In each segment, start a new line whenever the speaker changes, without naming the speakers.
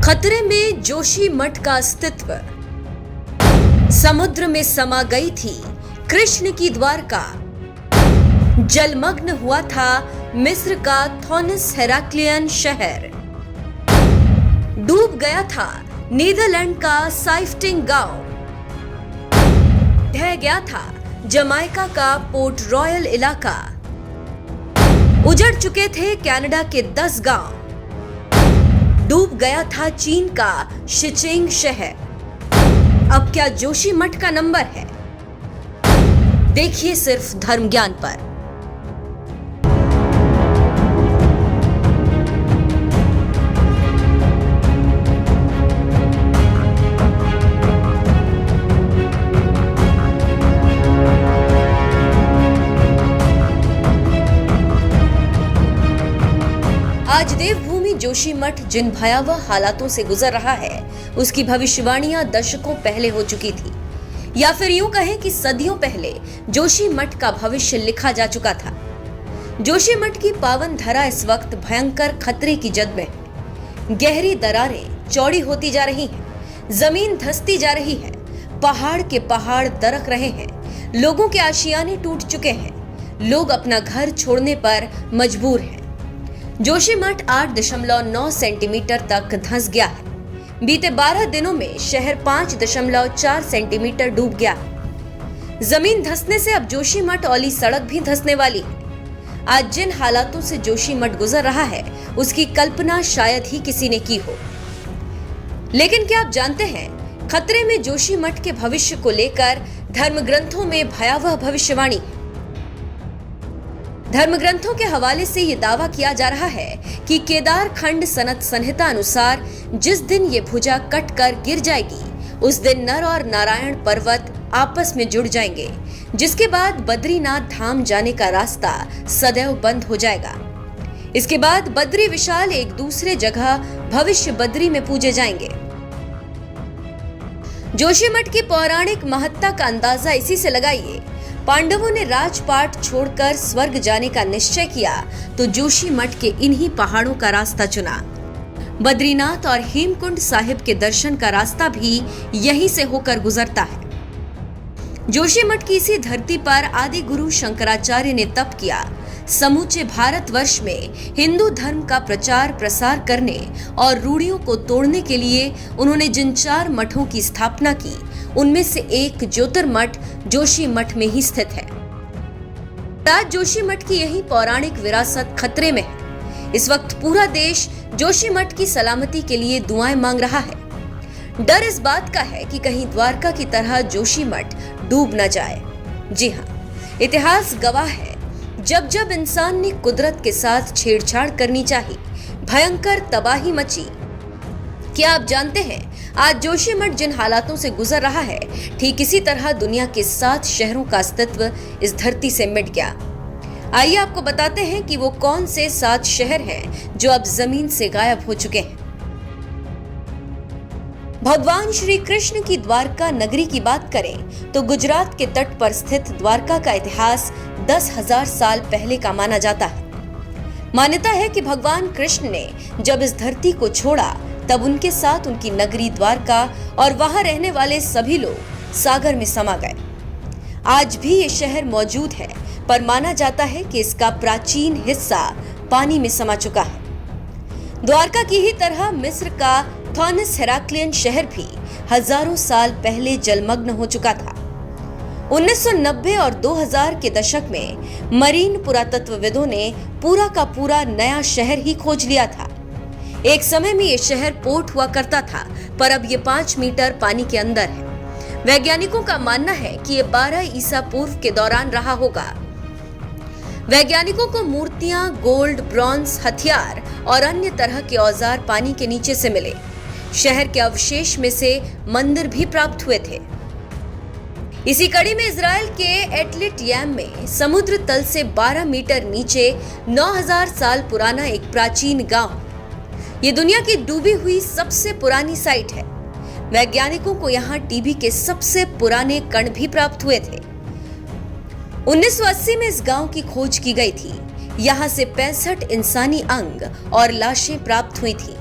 खतरे में जोशीमठ का अस्तित्व। समुद्र में समा गई थी कृष्ण की द्वारका। जलमग्न हुआ था मिस्र का थॉनस हेराक्लियन शहर। डूब गया था नीदरलैंड का साइफ्टिंग गांव। ढह गया था जमाइका का पोर्ट रॉयल इलाका। उजड़ चुके थे कनाडा के 10 गांव। डूब गया था चीन का शिचिंग शहर। अब क्या जोशीमठ का नंबर है? देखिए सिर्फ धर्म ज्ञान पर। आज देवभूमि जोशीमठ जिन भयावह हालातों से गुजर रहा है, उसकी भविष्यवाणियां दशकों पहले हो चुकी थी, या फिर यूं कहें कि सदियों पहले जोशीमठ का भविष्य लिखा जा चुका था। जोशीमठ की पावन धरा इस वक्त भयंकर खतरे की जद में है। गहरी दरारें चौड़ी होती जा रही हैं, जमीन धंसती जा रही है, पहाड़ के पहाड़ दरक रहे हैं, लोगों के आशियाने टूट चुके हैं, लोग अपना घर छोड़ने पर मजबूर हैं। जोशीमठ 8.9 सेंटीमीटर तक धंस गया है। बीते 12 दिनों में शहर 5.4 सेंटीमीटर डूब गया है। जमीन धंसने से अब जोशीमठ औली सड़क भी धंसने वाली है। आज जिन हालातों से जोशीमठ गुजर रहा है, उसकी कल्पना शायद ही किसी ने की हो। लेकिन क्या आप जानते हैं, खतरे में जोशीमठ के भविष्य को लेकर धर्मग्रंथों में भयावह भविष्यवाणी। धर्मग्रंथों के हवाले से यह दावा किया जा रहा है कि केदार खंड सनत संहिता अनुसार जिस दिन ये भुजा कटकर गिर जाएगी, उस दिन नर और नारायण पर्वत आपस में जुड़ जाएंगे, जिसके बाद बद्रीनाथ धाम जाने का रास्ता सदैव बंद हो जाएगा। इसके बाद बद्री विशाल एक दूसरे जगह भविष्य बद्री में पूजे जाएंगे। जोशीमठ की पौराणिक महत्ता का अंदाजा इसी से लगाइए। पांडवों ने राजपाट छोड़कर स्वर्ग जाने का निश्चय किया तो जोशीमठ के इन्हीं पहाड़ों का रास्ता चुना। बद्रीनाथ और हेमकुंड साहिब के दर्शन का रास्ता भी यहीं से होकर गुजरता है। जोशीमठ की इसी धरती पर आदि गुरु शंकराचार्य ने तप किया। समूचे भारतवर्ष में हिंदू धर्म का प्रचार प्रसार करने और रूढ़ियों को तोड़ने के लिए उन्होंने जिन 4 मठों की स्थापना की, उनमें से एक ज्योतिर्मठ जोशीमठ में ही स्थित है। आज जोशीमठ की यही पौराणिक विरासत खतरे में है। इस वक्त पूरा देश जोशीमठ की सलामती के लिए दुआएं मांग रहा है। डर इस बात का है कि कहीं द्वारका की तरह जोशीमठ डूब न जाए। जी हाँ, इतिहास गवाह है, जब जब इंसान ने कुदरत के साथ छेड़छाड़ करनी चाहिए, भयंकर तबाही मची। क्या आप जानते हैं, आज जोशीमठ जिन हालातों से गुजर रहा है, ठीक इसी तरह दुनिया के 7 शहरों का अस्तित्व इस धरती से मिट गया। आइए आपको बताते हैं कि वो कौन से 7 शहर हैं जो अब जमीन से गायब हो चुके हैं। भगवान श्री कृष्ण की द्वारका नगरी की बात करें तो गुजरात के तट पर स्थित द्वारका का इतिहास 10,000 साल पहले का माना जाता है। मान्यता है कि भगवान कृष्ण ने जब इस धरती को छोड़ा, तब उनके साथ उनकी नगरी द्वारका और वहां रहने वाले सभी लोग सागर में समा गए। आज भी ये शहर मौजूद है, पर माना जाता है कि इसका प्राचीन हिस्सा पानी में समा चुका है। द्वारका की ही तरह मिस्र का थॉनस हेराक्लियन शहर भी हजारों साल पहले जलमग्न हो चुका था। 1990 और 2000 के दशक में मरीन पुरातत्वविदों ने पूरा का पूरा नया शहर ही खोज लिया था। एक समय में यह शहर पोर्ट हुआ करता था, पर अब ये 5 मीटर पानी के अंदर है। वैज्ञानिकों का मानना है कि यह 12 ईसा पूर्व के दौरान रहा होगा। वैज्ञानिकों को मूर्तियां, गोल्ड, ब्रॉन्ज, हथियार और अन्य तरह के औजार पानी के नीचे से मिले। शहर के अवशेष में से मंदिर भी प्राप्त हुए थे। इसी कड़ी में इजराइल के एटलिट यम में समुद्र तल से 12 मीटर नीचे 9000 साल पुराना एक प्राचीन गांव। ये दुनिया की डूबी हुई सबसे पुरानी साइट है। वैज्ञानिकों को यहाँ टीबी के सबसे पुराने कण भी प्राप्त हुए थे। 1980 में इस गांव की खोज की गई थी। यहाँ से 65 इंसानी अंग और लाशें प्राप्त हुई थी।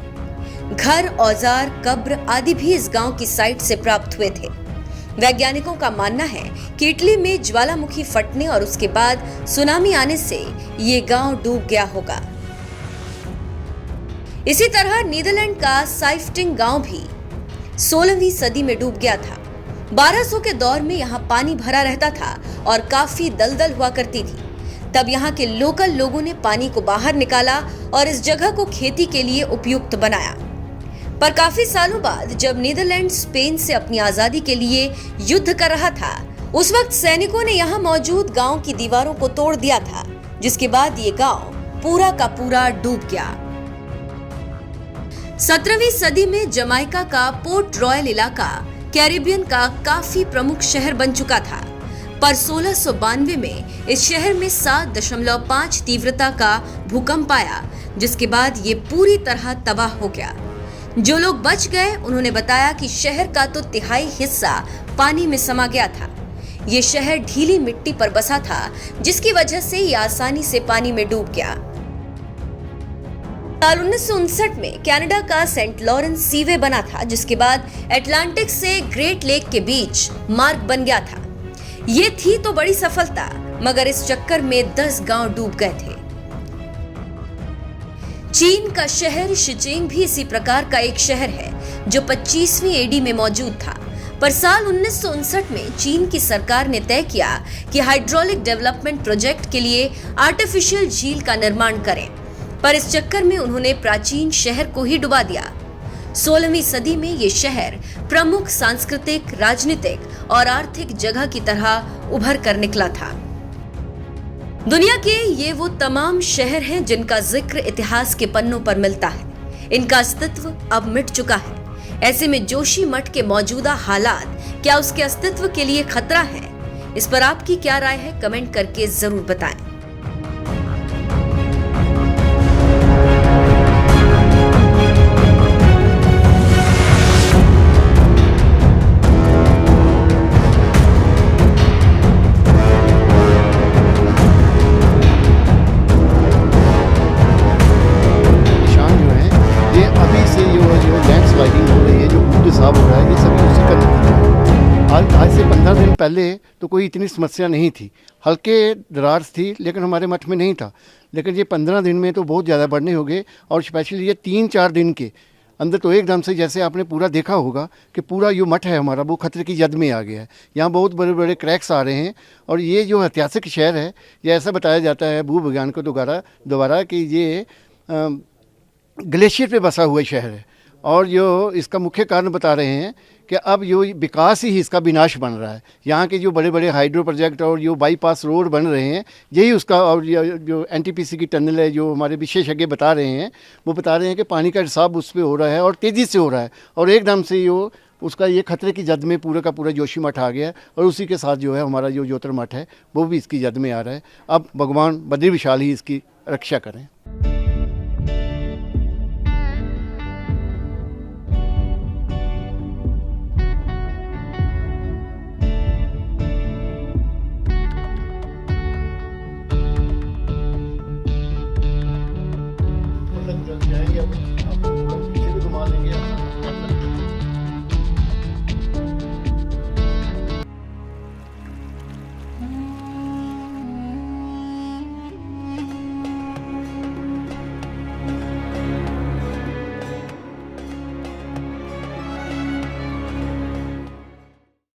घर, औजार, कब्र आदि भी इस गांव की साइट से प्राप्त हुए थे। वैज्ञानिकों का मानना है कि इटली में ज्वालामुखी फटने और उसके बाद सुनामी आने से ये गांव डूब गया होगा। इसी तरह नीदरलैंड का साइफ्टिंग गांव भी 16वीं सदी में डूब गया था। 1200 के दौर में यहाँ पानी भरा रहता था और काफी दलदल हुआ करती थी। तब यहाँ के लोकल लोगों ने पानी को बाहर निकाला और इस जगह को खेती के लिए उपयुक्त बनाया। पर काफी सालों बाद जब नीदरलैंड स्पेन से अपनी आजादी के लिए युद्ध कर रहा था, उस वक्त सैनिकों ने यहाँ मौजूद गांव की दीवारों को तोड़ दिया था, जिसके बाद ये गांव पूरा का पूरा डूब गया। 17वीं सदी में जमाइका का पोर्ट रॉयल इलाका कैरिबियन का काफी प्रमुख शहर बन चुका था, पर 1692 में इस शहर में 7.5 तीव्रता का भूकंप आया, जिसके बाद ये पूरी तरह तबाह हो गया। जो लोग बच गए उन्होंने बताया कि शहर का तो तिहाई हिस्सा पानी में समा गया था। ये शहर ढीली मिट्टी पर बसा था, जिसकी वजह से ये आसानी से पानी में डूब गया। साल 1959 में कनाडा का सेंट लॉरेंस सीवे बना था, जिसके बाद अटलांटिक से ग्रेट लेक के बीच मार्ग बन गया था। ये थी तो बड़ी सफलता, मगर इस चक्कर में 10 गांव डूब गए थे। चीन का शहर शिचिंग भी इसी प्रकार का एक शहर है, जो 25वीं एडी में मौजूद था। पर साल 1959 में चीन की सरकार ने तय किया कि हाइड्रोलिक डेवलपमेंट प्रोजेक्ट के लिए आर्टिफिशियल झील का निर्माण करें, पर इस चक्कर में उन्होंने प्राचीन शहर को ही डुबा दिया। 16वीं सदी में ये शहर प्रमुख सांस्कृतिक, राजनीतिक और आर्थिक जगह की तरह उभर कर निकला था। दुनिया के ये वो तमाम शहर हैं जिनका जिक्र इतिहास के पन्नों पर मिलता है। इनका अस्तित्व अब मिट चुका है। ऐसे में जोशीमठ के मौजूदा हालात क्या उसके अस्तित्व के लिए खतरा है? इस पर आपकी क्या राय है? कमेंट करके जरूर बताएं।
साफ हो रहा है, ये सभी उसी का नतीजा है। आज से 15 दिन पहले तो कोई इतनी समस्या नहीं थी, हल्के दरार थी, लेकिन हमारे मठ में नहीं था। लेकिन ये 15 दिन में तो बहुत ज़्यादा बढ़ने हो गए, और स्पेशली ये 3-4 दिन के अंदर तो एकदम से, जैसे आपने पूरा देखा होगा कि पूरा जो मठ है हमारा वो खतरे की जद में आ गया है। यहाँ बहुत बड़े बड़े क्रैक्स आ रहे हैं, और ये जो ऐतिहासिक शहर है, ये ऐसा बताया जाता है भूविज्ञान को दोबारा कि ये ग्लेशियर पे बसा हुआ शहर है। और जो इसका मुख्य कारण बता रहे हैं कि अब जो विकास ही इसका विनाश बन रहा है। यहाँ के जो बड़े बड़े हाइड्रो प्रोजेक्ट और जो बाईपास रोड बन रहे हैं, यही उसका, और जो एनटीपीसी की टनल है, जो हमारे विशेषज्ञ बता रहे हैं, वो बता रहे हैं कि पानी का रिसाव उस पर हो रहा है और तेज़ी से हो रहा है, और एकदम से जो उसका ये खतरे की जद में पूरा का पूरा जोशीमठ आ गया है। और उसी के साथ जो है हमारा जो ज्योतिर्मठ है वो भी इसकी जद में आ रहा है। अब भगवान बद्री विशाल ही इसकी रक्षा करें।